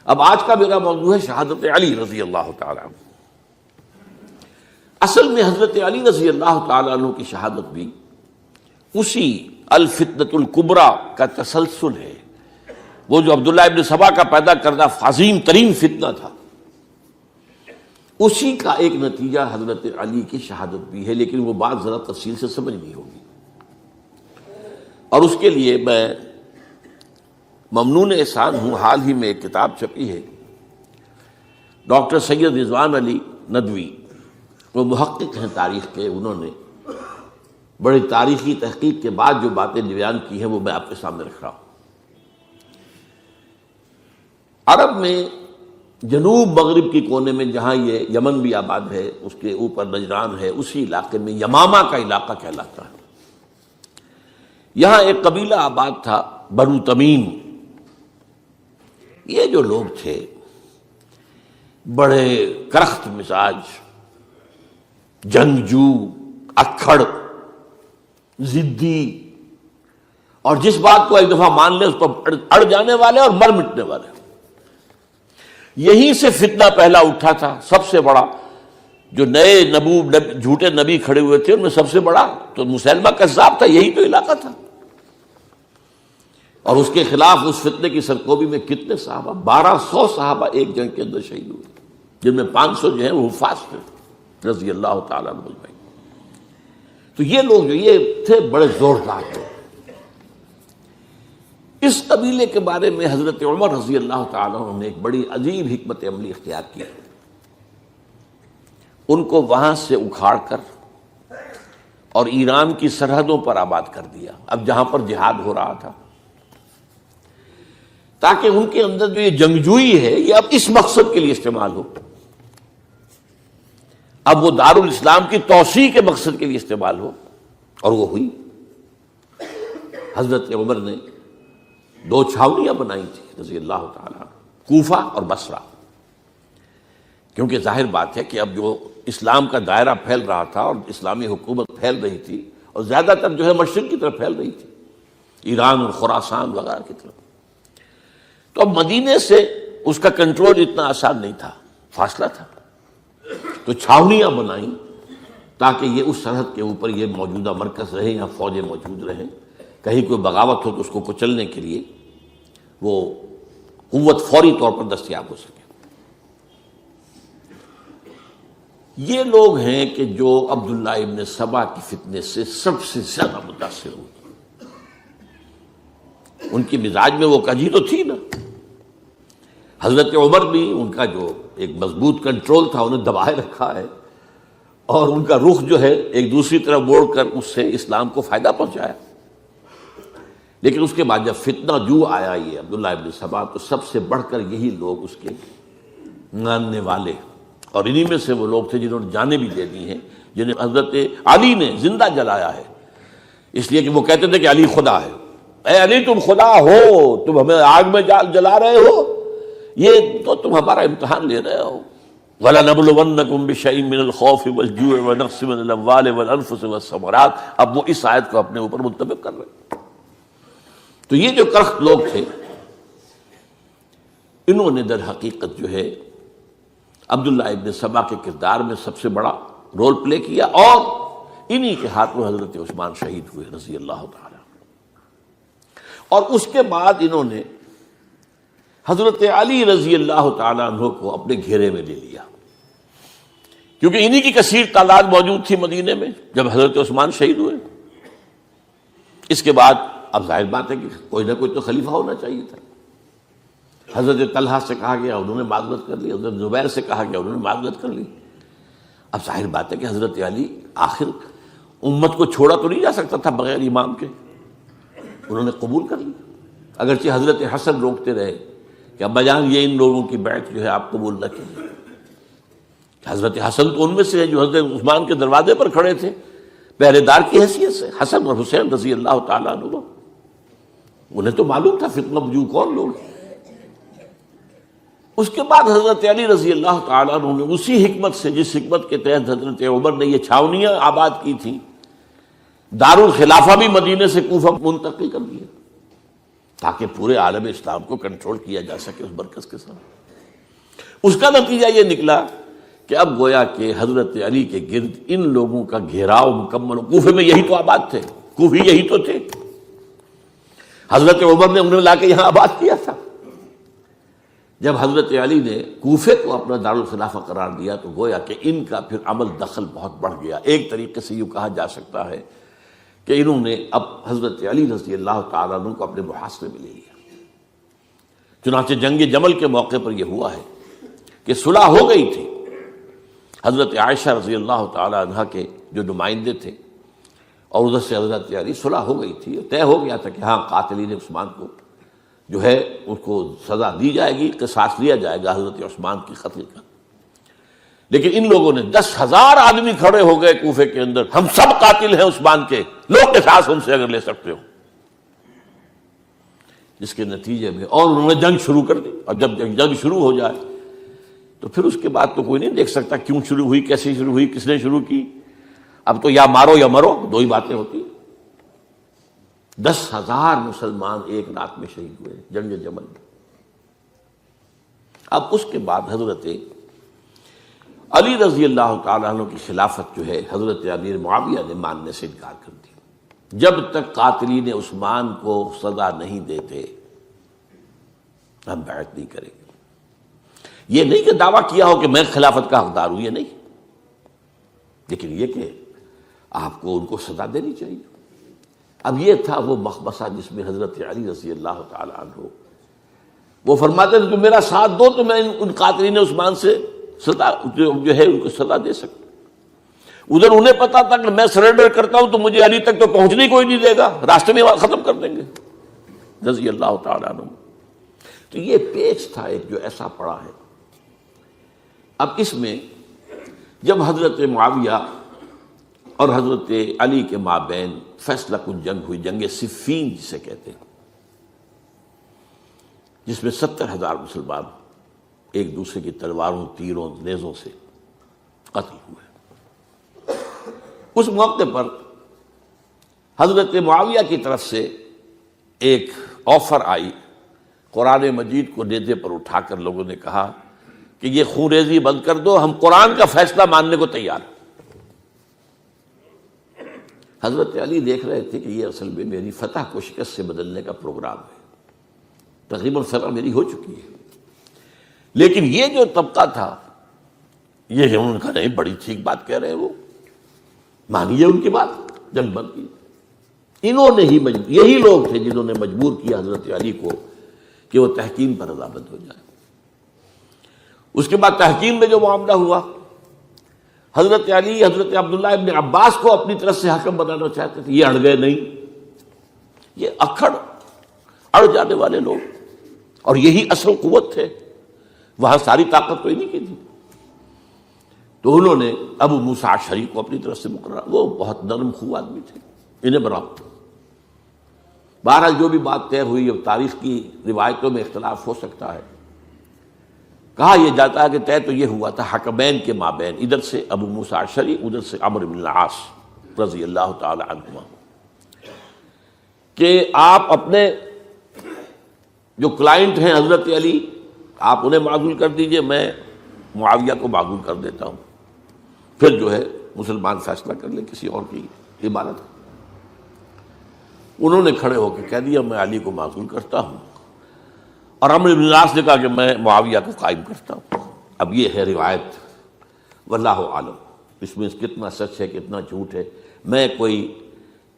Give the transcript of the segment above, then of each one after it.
اب آج کا میرا موضوع ہے شہادت علی رضی اللہ تعالیٰ عنہ۔ اصل میں حضرت علی رضی اللہ تعالیٰ عنہ کی شہادت بھی اسی الفتنۃ الکبریٰ کا تسلسل ہے۔ وہ جو عبداللہ ابن سبا کا پیدا کردہ عظیم ترین فتنہ تھا، اسی کا ایک نتیجہ حضرت علی کی شہادت بھی ہے، لیکن وہ بات ذرا تفصیل سے سمجھنی ہوگی۔ اور اس کے لیے میں ممنون احسان ہوں، حال ہی میں ایک کتاب چھپی ہے، ڈاکٹر سید رضوان علی ندوی، وہ محقق ہیں تاریخ کے، انہوں نے بڑی تاریخی تحقیق کے بعد جو باتیں بیان کی ہیں وہ میں آپ کے سامنے رکھ رہا ہوں۔ عرب میں جنوب مغرب کی کونے میں، جہاں یہ یمن بھی آباد ہے، اس کے اوپر نجران ہے، اسی علاقے میں یمامہ کا علاقہ کہلاتا ہے۔ یہاں ایک قبیلہ آباد تھا، بنو تمیم۔ یہ جو لوگ تھے بڑے کرخت مزاج، جنگجو، اکھڑ، ضدی، اور جس بات کو ایک دفعہ مان لے اس پر اڑ جانے والے اور مر مٹنے والے۔ یہیں سے فتنہ پہلا اٹھا تھا، سب سے بڑا جو نئے جھوٹے نبی کھڑے ہوئے تھے ان میں سب سے بڑا تو مسیلمہ کذاب تھا، یہی تو علاقہ تھا۔ اور اس کے خلاف اس فتنے کی سرکوبی میں کتنے صحابہ، 1200 صحابہ ایک جنگ کے اندر شہید ہوئے، جن میں 500 جو ہیں وہ حفاظ تھے رضی اللہ تعالیٰ عنہ اجمعین۔ تو یہ لوگ جو یہ تھے بڑے زوردار تھے۔ اس قبیلے کے بارے میں حضرت عمر رضی اللہ تعالیٰ عنہ نے ایک بڑی عجیب حکمت عملی اختیار کی۔ ان کو وہاں سے اکھاڑ کر اور ایران کی سرحدوں پر آباد کر دیا، اب جہاں پر جہاد ہو رہا تھا، تاکہ ان کے اندر جو یہ جنگجوئی ہے یہ اب اس مقصد کے لیے استعمال ہو، اب وہ دارالاسلام کی توسیع کے مقصد کے لیے استعمال ہو، اور وہ ہوئی۔ حضرت عمر نے 2 چھاونیاں بنائی تھی رضی اللہ تعالیٰ، کوفہ اور بصرہ، کیونکہ ظاہر بات ہے کہ اب جو اسلام کا دائرہ پھیل رہا تھا اور اسلامی حکومت پھیل رہی تھی، اور زیادہ تر جو ہے مشرق کی طرف پھیل رہی تھی، ایران اور خراسان وغیرہ کی طرف، تو اب مدینے سے اس کا کنٹرول اتنا آسان نہیں تھا، فاصلہ تھا، تو چھاونیاں بنائیں تاکہ یہ اس سرحد کے اوپر یہ موجودہ مرکز رہے یا فوجیں موجود رہیں، کہیں کوئی بغاوت ہو تو اس کو کچلنے کے لیے وہ قوت فوری طور پر دستیاب ہو سکے۔ یہ لوگ ہیں کہ جو عبداللہ ابن سبا کی فتنے سے سب سے زیادہ متاثر ہوئے۔ ان کی مزاج میں وہ کجی تو تھی نا۔ حضرت عمر بھی ان کا جو ایک مضبوط کنٹرول تھا انہیں دبائے رکھا ہے، اور ان کا رخ جو ہے ایک دوسری طرف موڑ کر اس سے اسلام کو فائدہ پہنچایا۔ لیکن اس کے بعد جب فتنہ جو آیا یہ عبداللہ ابن سبا، تو سب سے بڑھ کر یہی لوگ اس کے ماننے والے، اور انہی میں سے وہ لوگ تھے جنہوں نے جانیں بھی دے دی ہیں، جنہیں حضرت علی نے زندہ جلایا ہے، اس لیے کہ وہ کہتے تھے کہ علی خدا ہے۔ اے علی تم خدا ہو، تم ہمیں آگ میں جلا رہے ہو، یہ تو تم ہمارا امتحان لے رہے ہو۔ وَلَنَبْلُوَنَّكُمْ بِشَيْءٍ مِّنَ الْخَوْفِ وَالْجُوعِ وَنَقْصٍ مِّنَ الْأَمْوَالِ وَالْأَنفُسِ وَالثَّمَرَاتِ، اب وہ اس آیت کو اپنے اوپر منطبق کر رہے ہیں۔ تو یہ جو کرخت لوگ تھے، انہوں نے در حقیقت جو ہے عبداللہ ابن سبا کے کردار میں سب سے بڑا رول پلے کیا، اور انہی کے ہاتھوں حضرت عثمان شہید ہوئے رضی اللہ تعالیٰ۔ اور اس کے بعد انہوں نے حضرت علی رضی اللہ تعالیٰ عنہ کو اپنے گھیرے میں لے لیا، کیونکہ انہی کی کثیر تعداد موجود تھی مدینے میں جب حضرت عثمان شہید ہوئے۔ اس کے بعد اب ظاہر بات ہے کہ کوئی نہ کوئی تو خلیفہ ہونا چاہیے تھا۔ حضرت طلحہ سے کہا گیا، انہوں نے معذرت کر لی، حضرت زبیر سے کہا گیا، انہوں نے معذرت کر لی۔ اب ظاہر بات ہے کہ حضرت علی آخر امت کو چھوڑا تو نہیں جا سکتا تھا بغیر امام کے، انہوں نے قبول کر لی، اگرچہ حضرت حسن روکتے رہے کہ ابا جان یہ ان لوگوں کی بیعت جو ہے آپ قبول نہ کیجیے۔ حضرت حسن تو ان میں سے ہیں جو حضرت عثمان کے دروازے پر کھڑے تھے پہرے دار کی حیثیت سے، حسن اور حسین رضی اللہ تعالیٰ عنہ، انہیں تو معلوم تھا فتنہ جو کون لوگ ہیں۔ اس کے بعد حضرت علی رضی اللہ تعالیٰ عنہ نے اسی حکمت سے، جس حکمت کے تحت حضرت عمر نے یہ چھاونیاں آباد کی تھیں، دارالخلافہ بھی مدینے سے کوفہ منتقل کر دیا، تاکہ پورے عالم اسلام کو کنٹرول کیا جا سکے اس مرکز کے ساتھ۔ اس کا نتیجہ یہ نکلا کہ اب گویا کہ حضرت علی کے گرد ان لوگوں کا گھیراؤ مکمل، کوفے میں یہی تو آباد تھے، کوفی یہی تو تھے، حضرت عمر نے انہیں لا کے یہاں آباد کیا تھا۔ جب حضرت علی نے کوفے کو اپنا دارالخلافہ قرار دیا تو گویا کہ ان کا پھر عمل دخل بہت بڑھ گیا۔ ایک طریقے سے یوں کہا جا سکتا ہے کہ انہوں نے اب حضرت علی رضی اللہ تعالیٰ عنہ کو اپنے محاصرے میں لے لیا۔ چنانچہ جنگ جمل کے موقع پر یہ ہوا ہے کہ صلح ہو گئی تھی، حضرت عائشہ رضی اللہ تعالیٰ عنہ کے جو نمائندے تھے اور ادھر سے حضرت علی، صلح ہو گئی تھی، طے ہو گیا تھا کہ ہاں قاتلین عثمان کو جو ہے اس کو سزا دی جائے گی، قصاص لیا جائے گا حضرت عثمان کی قتل کا۔ لیکن ان لوگوں نے 10,000 آدمی کھڑے ہو گئے کوفے کے اندر، ہم سب قاتل ہیں عثمان کے، لو قصاص ہم سے اگر لے سکتے ہو، جس کے نتیجے میں اور انہوں نے جنگ شروع کر دی۔ اور جب جنگ شروع ہو جائے تو پھر اس کے بعد تو کوئی نہیں دیکھ سکتا کیوں شروع ہوئی، کیسے شروع ہوئی، کس نے شروع کی۔ اب تو یا مارو یا مرو، دو ہی باتیں ہوتی۔ 10,000 مسلمان ایک رات میں شہید ہوئے جنگ جمل میں۔ اب اس کے بعد حضرت علی رضی اللہ تعالیٰ عنہ کی خلافت جو ہے حضرت امیر معاویہ نے ماننے سے انکار کر دی۔ جب تک قاتلین عثمان کو سزا نہیں دیتے ہم بیعت نہیں کریں گے۔ یہ نہیں کہ دعویٰ کیا ہو کہ میں خلافت کا حقدار ہوں، یہ نہیں، لیکن یہ کہ آپ کو ان کو سزا دینی چاہیے۔ اب یہ تھا وہ مخمصہ جس میں حضرت علی رضی اللہ تعالیٰ عنہ وہ فرماتے تھے تم میرا ساتھ دو تو میں ان قاتلین عثمان سے سزا جو ہے ان کو سزا دے سکتا۔ ادھر انہیں پتا تھا کہ میں سرنڈر کرتا ہوں تو مجھے علی تک تو پہنچنے کوئی نہیں دے گا، راستے میں ختم کر دیں گے رضی اللہ تعالیٰ عنہ۔ تو یہ پیچ تھا ایک جو ایسا پڑا ہے۔ اب اس میں جب حضرت معاویہ اور حضرت علی کے مابین فیصلہ کن جنگ ہوئی، جنگ صفین جسے کہتے ہیں، جس میں 70,000 مسلمان ایک دوسرے کی تلواروں، تیروں، نیزوں سے قتل ہوئے۔ اس موقع پر حضرت معاویہ کی طرف سے ایک آفر آئی، قرآن مجید کو نیزے پر اٹھا کر لوگوں نے کہا کہ یہ خونریزی بند کر دو، ہم قرآن کا فیصلہ ماننے کو تیار ہیں۔ حضرت علی دیکھ رہے تھے کہ یہ اصل میں میری فتح کو شکست سے بدلنے کا پروگرام ہے، تقریباً فتح میری ہو چکی ہے، لیکن یہ جو طبقہ تھا یہ انہوں نے کہا نہیں بڑی ٹھیک بات کہہ رہے ہیں، وہ مانیے ان کی بات، جنگ بند کی۔ انہوں نے ہی یہی لوگ تھے جنہوں نے مجبور کیا حضرت علی کو کہ وہ تحکیم پر رضامند ہو جائے۔ اس کے بعد تحکیم میں جو معاملہ ہوا، حضرت علی حضرت عبداللہ ابن عباس کو اپنی طرف سے حکم بنانا چاہتے تھے، یہ اڑ گئے نہیں۔ یہ اڑ جانے والے لوگ، اور یہی اصل قوت تھے، وہاں ساری طاقت تو انہیں کی تھی۔ تو انہوں نے ابو موسیٰ اشعری کو اپنی طرف سے مقررہ، وہ بہت نرم خو آدمی تھے، انہیں بناؤ۔ بہرحال جو بھی بات طے ہوئی، اب تاریخ کی روایتوں میں اختلاف ہو سکتا ہے، کہا یہ جاتا ہے کہ طے تو یہ ہوا تھا حکمین کے مابین، ادھر سے ابو موسیٰ اشعری، ادھر سے عمرو بن العاص رضی اللہ تعالی عنہما، کہ آپ اپنے جو کلائنٹ ہیں حضرت علی آپ انہیں معزول کر دیجئے، میں معاویہ کو معزول کر دیتا ہوں، پھر جو ہے مسلمان فیصلہ کر لیں کسی اور کی عبادت۔ انہوں نے کھڑے ہو کے کہہ دیا میں علی کو معزول کرتا ہوں، اور عمرو بن العاص نے کہا کہ میں معاویہ کو قائم کرتا ہوں۔ اب یہ ہے روایت، واللہ عالم، اس میں کتنا سچ ہے کتنا جھوٹ ہے، میں کوئی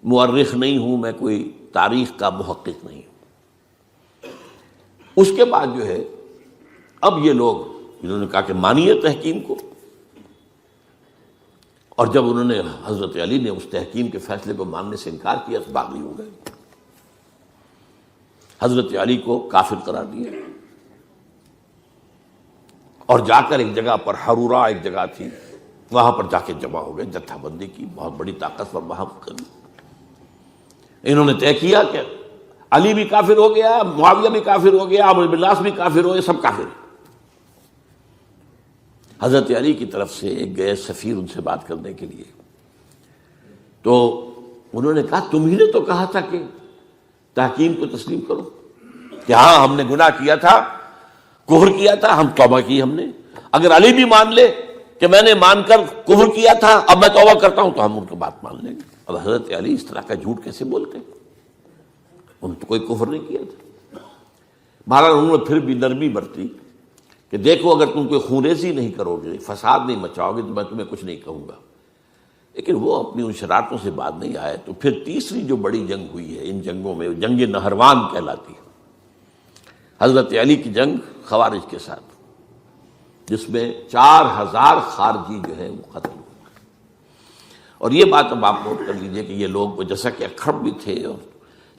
مورخ نہیں ہوں، میں کوئی تاریخ کا محقق نہیں ہوں۔ اس کے بعد جو ہے اب یہ لوگ انہوں نے کہا کہ مانیے تحکیم کو، اور جب انہوں نے حضرت علی نے اس تحکیم کے فیصلے کو ماننے سے انکار کیا تو باغی ہو گئے، حضرت علی کو کافر قرار دیا، اور جا کر ایک جگہ پر حرورہ ایک جگہ تھی وہاں پر جا کے جمع ہو گئے، جتھا بندی کی، بہت بڑی طاقت پر وہاں کری۔ انہوں نے طے کیا کہ علی بھی کافر ہو گیا، معاویہ بھی کافر ہو گیا، عمرو بن العاص بھی کافر ہو گئے، سب کافر ہیں۔ حضرت علی کی طرف سے ایک گئے سفیر ان سے بات کرنے کے لیے، تو انہوں نے کہا تم ہی نے تو کہا تھا کہ تحکیم کو تسلیم کرو، کہ ہاں ہم نے گناہ کیا تھا، کفر کیا تھا، ہم توبہ کی ہم نے. اگر علی بھی مان لے کہ میں نے مان کر کفر کیا تھا اب میں توبہ کرتا ہوں تو ہم ان کی بات مان لیں گے. اب حضرت علی اس طرح کا جھوٹ کیسے بولتے ہیں؟ انہوں نے تو کوئی کفر نہیں کیا تھا. بہرحال انہوں نے پھر بھی نرمی برتی کہ دیکھو اگر تم کوئی خونریزی نہیں کرو گے، فساد نہیں مچاؤ گے تو میں تمہیں کچھ نہیں کہوں گا. لیکن وہ اپنی ان شرارتوں سے بعد نہیں آئے. تو پھر تیسری جو بڑی جنگ ہوئی ہے ان جنگوں میں، جنگ نہروان کہلاتی ہے، حضرت علی کی جنگ خوارج کے ساتھ، جس میں 4000 خارجی جو ہے وہ قتل ہوئے. اور یہ بات اب آپ نوٹ کر لیجئے کہ یہ لوگ جیسا کہ اکھڑ بھی تھے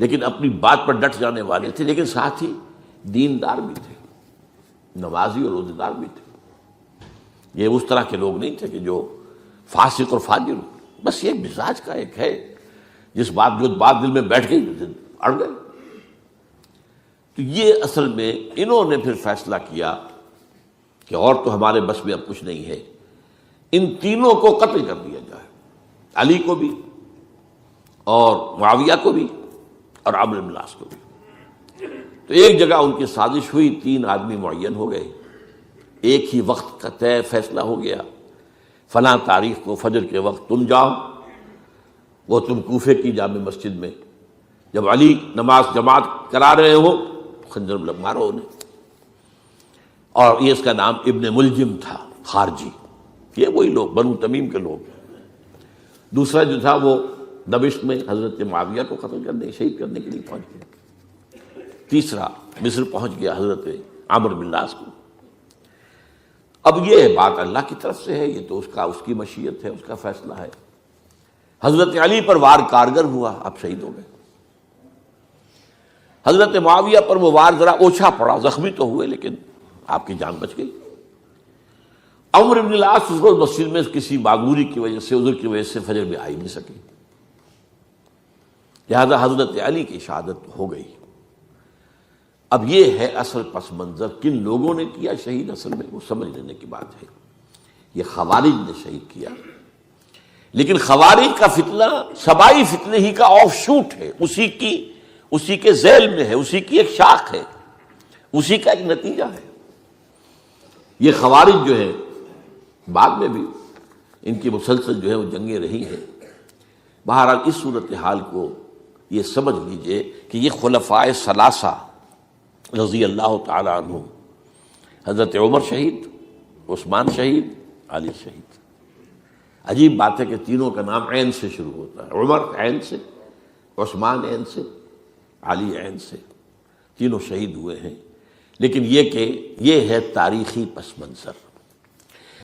لیکن اپنی بات پر ڈٹ جانے والے تھے، لیکن ساتھ ہی دیندار بھی تھے، نمازی اور روزے دار بھی تھے. یہ اس طرح کے لوگ نہیں تھے کہ جو فاسق اور فاجر ہو. بس یہ مزاج کا ایک ہے، جو بات دل میں بیٹھ گئی اڑ گئے. تو یہ اصل میں انہوں نے پھر فیصلہ کیا کہ اور تو ہمارے بس میں اب کچھ نہیں ہے، ان تینوں کو قتل کر دیا جائے، علی کو بھی اور معاویہ کو بھی اور عمرو بن العاص کو بھی. تو ایک جگہ ان کی سازش ہوئی، 3 آدمی معین ہو گئے، ایک ہی وقت کا طے فیصلہ ہو گیا، فلاں تاریخ کو فجر کے وقت تم جاؤ، وہ تم کوفے کی جامع مسجد میں جب علی نماز جماعت کرا رہے ہو خنجر مارو انہیں. اور یہ اس کا نام ابن ملجم تھا، خارجی، یہ وہی لوگ بنو تمیم کے لوگ. دوسرا جو تھا وہ دمشق میں حضرت معاویہ کو قتل کرنے شہید کرنے کے لیے پہنچ گیا. تیسرا مصر پہنچ گیا حضرت عمرو بن العاص کو. اب یہ بات اللہ کی طرف سے ہے، یہ تو اس کی مشیت ہے، اس کا فیصلہ ہے. حضرت علی پر وار کارگر ہوا، اب شہید ہو گئے. حضرت معاویہ پر وہ وار ذرا اوچھا پڑا، زخمی تو ہوئے لیکن آپ کی جان بچ گئی. عمرو بن العاص اس روز مسجد میں کسی معذوری کی وجہ سے، عذر کی وجہ سے فجر میں آ ہی نہیں سکے، لہذا حضرت علی کی شہادت ہو گئی. اب یہ ہے اصل پس منظر، کن لوگوں نے کیا شہید اصل میں وہ سمجھ لینے کی بات ہے. یہ خوارج نے شہید کیا، لیکن خوارج کا فتنہ سبائی فتنے ہی کا آف شوٹ ہے، اسی کے ذیل میں ہے، اسی کی ایک شاخ ہے، اسی کا ایک نتیجہ ہے. یہ خوارج جو ہے بعد میں بھی ان کی مسلسل جو ہے وہ جنگیں رہی ہیں. بہرحال اس صورتحال کو یہ سمجھ لیجئے کہ یہ خلفائے ثلاثہ رضی اللہ تعالی عنہ، حضرت عمر شہید، عثمان شہید، علی شہید. عجیب بات ہے کہ تینوں کا نام عین سے شروع ہوتا ہے، عمر عین سے، عثمان عین سے، علی عین سے. تینوں شہید ہوئے ہیں. لیکن یہ کہ یہ ہے تاریخی پس منظر.